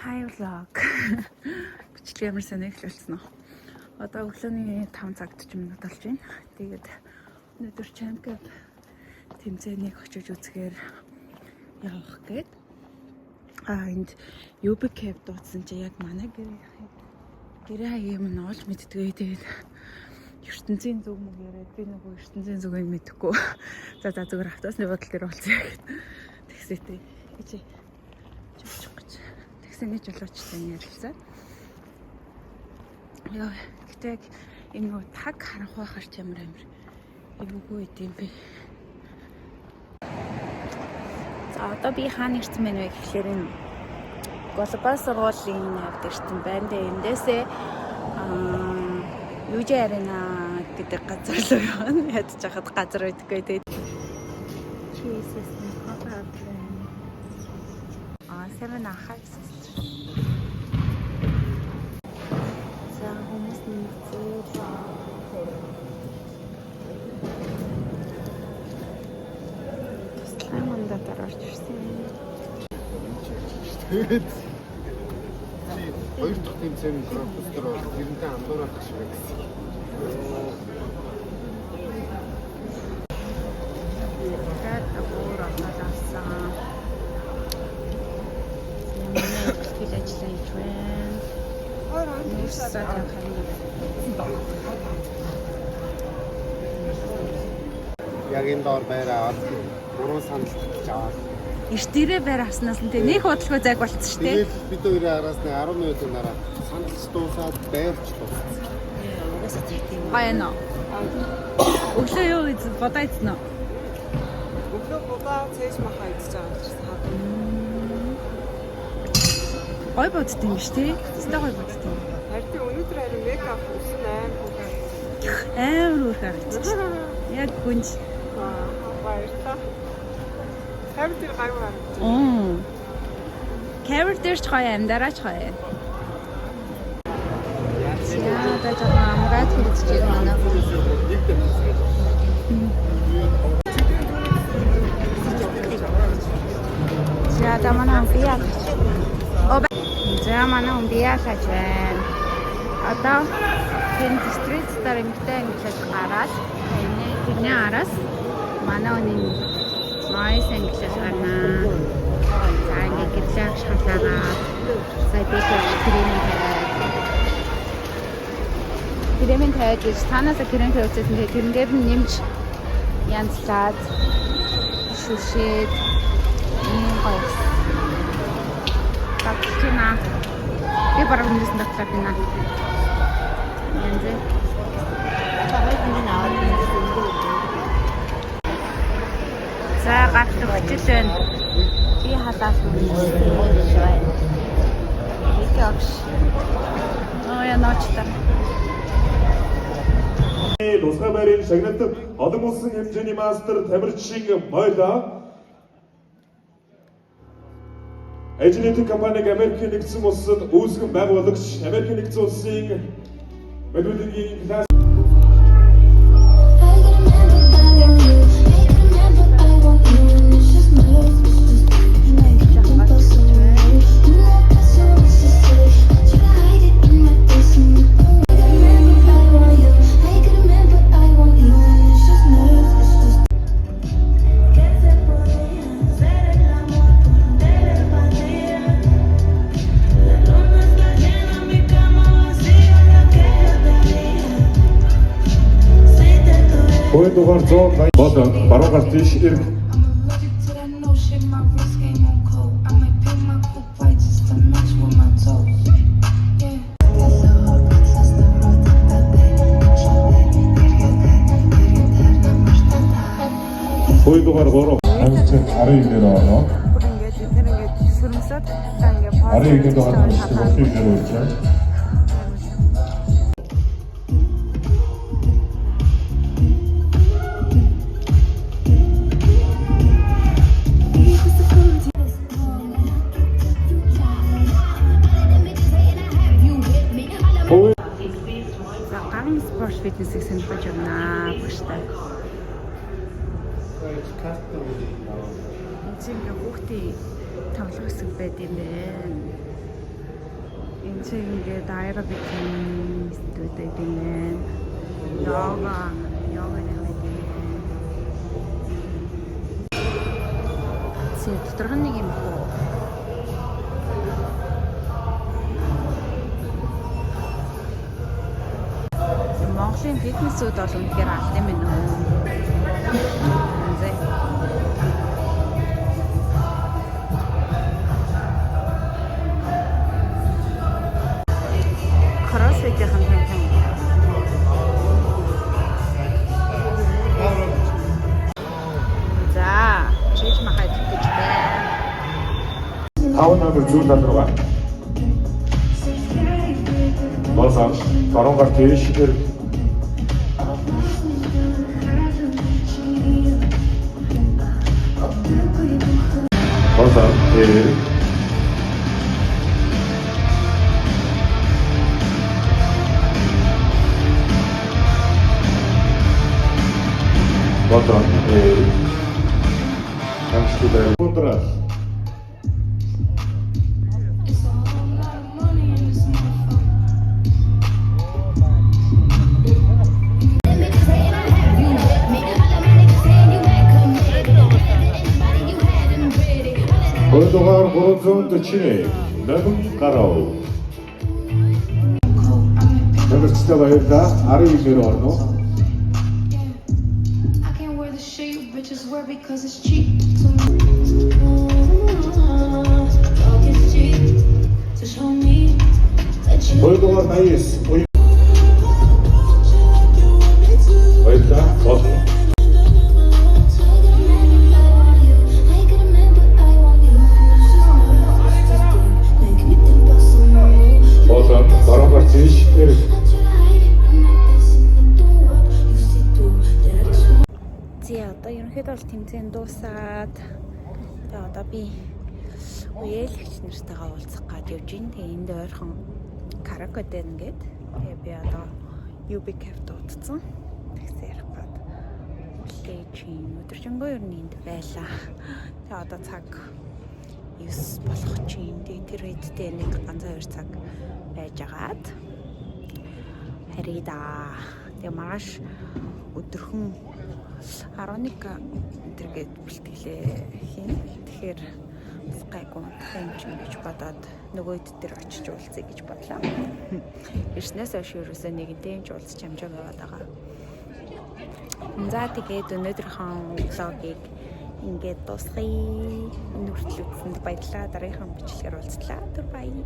Hi vlog. Бичлэг ямар сайн эхлүүлсэн үү? Одоо өглөөний 5 цагт ч минут болж байна. Тэгээд өнөөдөр чемпион тэмцээнийг очиж үзэхээр явах гээд. Энд UB-Cave дуудсан чи яг манай гэрээ хаяг юм олж мэддгээ. Тэгээд ертөнцийн зүг мөг яриад би нөгөө ертөнцийн зүгийг мэдэхгүй. За зүгээр автосны бодол дээр болцсон яг. Тэгсээтэй. Ичи. Чуч гэж. Тэгсэний жолоочтой ярилцсан. Яа, гэтээ энэ нөгөө таг харах байхаар ч ямар эвгүй идэм бэ. За одоо би хаана ирсэн бэ гэхлээр энэ глобал сургуулийн навд ирсэн байна. Эндээсээ UJ Arena гэдэг газар руу явна. Ядж хахад газар байдаггүй тэгээд Jesus Seven Archives. За хүмүүс нэгцээ. Туслан мандатаар орж ирсэн. Тэгээд хоёр дахь тэмцээний графтер бол тэрэндээ андуурах шиг байсан. Тэгээд өөр авсан. Ажлаа хийж байна. Яг энэ доор байраа 3 санал татж аваад. Эрт дээрээ байр авснаас нь тэг нэг бодлого зайг болцсон шүү дээ. Тэгээд бид хоёрын араас нь 10 минутын дараа саналч дуусаад байрч дууссан. Угаасаа тийм. Баяна. Өглөө юу гэж бодоо ийцэн үү? Өглөө бодоо цээж махаа идэж байгаа гэж хаад. Гой бодд юм биш тий? Тэстэ гой бодд юм. Харин өнөөдөр харин мейкап хийсэн амар өөр харагдсан. Яг гүнж. Баярлалаа. Хамт гай байна. Камер дээр ч гоё юм, дараач гоё. Яа, та жоо амгаад хийж байна. За та манай бияа. За манай бияа гэж байна. Одоо энэ стрит стар эмхтэй ингэж гараад тэрний араас манай өнийн майс ингэж гарна. За ингэ гэтлээ шалаагаа. Сая би кремийн тавьж гэж танаасаа крем тавьчихсан. Тэгээ тэрнгээр нь нэмж янзлаад шүшээд ийм гоё. Такчина. Би бараг хүнээс татлаа бина. Янз. За гарт өгчл байна. Би халаал швай. Икош. Я ночта. Тусгай байрын шагналт олон улсын хэмжээний мастер тамирчин Мойло Эжнэт компаниг Америкийн нэгдсэн улсад үүсгэн байгуулагч Америкийн нэгдсэн улсын медиагийн класс дугаар 100 болон баруун гарт тийш ирэх. Хой дугаар 3 арын дээр орно. Ингээд тэр ингээд сүрмсөд та ингээд арын дээр орно. спорт фитнесийг сонирхож байна буштай. Эцэг хүүхдийн тоглох хэсэг байд юм байна. энэ чинь ингээд аэробикийн студид байна. Йога нэг юм. Доторх нь нэг юм хөө. Монголын фитнесүүд бол үнэхээр алт юм байна уу? Кроссфитийн тань. За, чиж махад гэж байна. 5 номер зүйл руугаа. Босоо 3 гар тийш ирэх. Босоо ирэх. Босоо ирэх. Хамстай ундрал. Хоёрдугаар 341 намын гарав. Тэмцэлтэй баярлалаа. 19-ээр орно. Хоёрдугаар 89 баярлалаа. Болно. Баруун тийш ирэх. За одоо ерөнхийдөө бол тэмцээн дуусаад тэгээ одоо би үеэлэгч нартайгаа уулзах гад явж байна. Тэгээ энд ойрхон караоке дээр ингээд тэгээ би одоо UB Cafe дуудсан. Тэгсээ ярих гад үлээж өдөржингөө ер нь энд байлаа. Тэгээ одоо цаг 9 болох чинь тэгээ тэр үедээ нэг ганцхан 2 цаг байж агаад харийда. Тэгээ маргааш өдөрхөн 11 тэргээд бэлтгэлээ хийн. Тэгэхээр гайгүй юм гэж бодоод нөгөөд дээр очиж уулзъя гэж бодлоо. Ирснээс хойш ерөөсөө нэгэнтэй ч уулзч амжаагүй байгаа. За тэгээд өнөөдрийнхөө влогийг ингээд дуусгая. Энэ хүртэл үзсэнд баярлалаа. Дараагийнхаа бичлэгээр уулзлаа. Түр баяа.